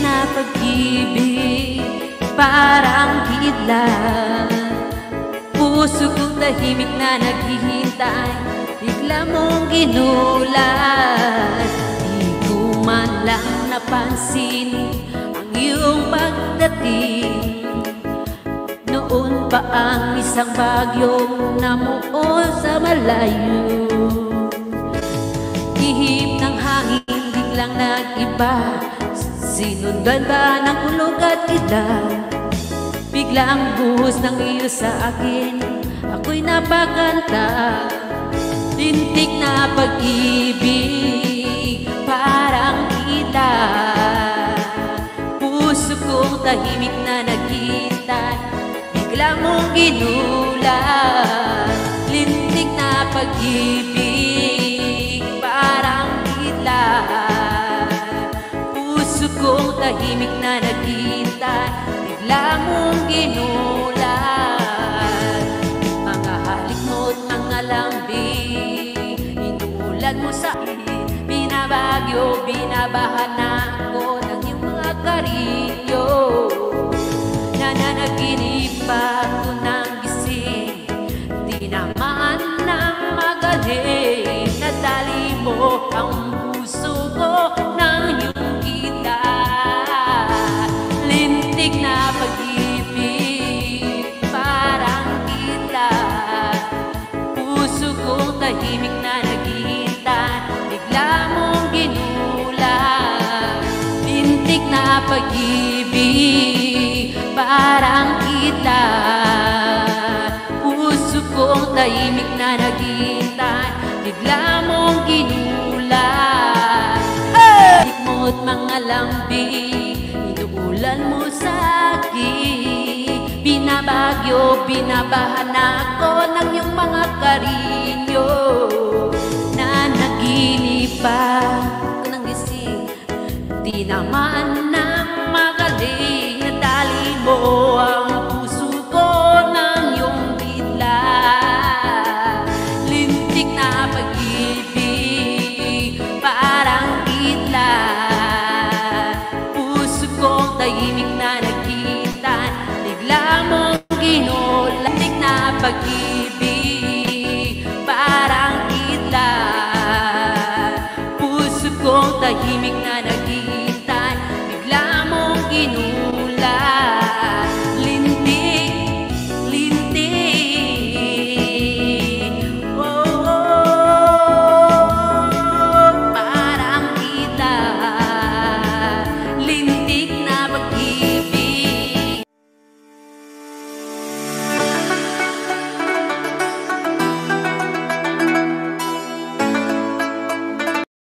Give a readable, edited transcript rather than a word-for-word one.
na pag-ibig, parang kidlat. Puso kong tahimik na naghihintay, bigla mong ginulat. Di ko man lang napansin ang iyong pagdating. Noon pa ang isang bagyong namuo sa malayo. Ihip ng hangin biglang nag-iba, sinundan ba ng ulog at ilan? Biglang buhos ng iyo sa akin, ako'y napakanta. Lintik na pag-ibig, parang ilan. Puso kong tahimik na naghihintay, bigla mong ginulat. Lintik na pag-ibig, parang ilan. Puso kong tahimik na naghihintay, bigla mong ginulat. Mga halik mo't mga lambing, inuulan mo sa akin. Binabagyo, binabahan ako ng iyong mga karilyo. Nananaginip ako ng gising, di naman ng magaling. Nadali mo ang puso ko ng iyong kita. Lintik na pag-ibig, parang kita. Puso kong tahimik na naghihintay, bigla mong ginulat. Lintik na pag-ibig, parang kita. Puso kong tahimik na naghihintay, bigla mong ginulat. Halik mo't mga lambing, inuulan mo sa akin. Binabagyo, binabahan ako ng iyong mga karilyo. Nanaginip ako ng gising, di naman ng magaling. Nadali mo ang puso ko ng iyong bigla. Lintik na pag-ibig, parang kidlat. Puso kong tahimik na naghihintay, bigla mong ginulat. Lintik na pag-ibig,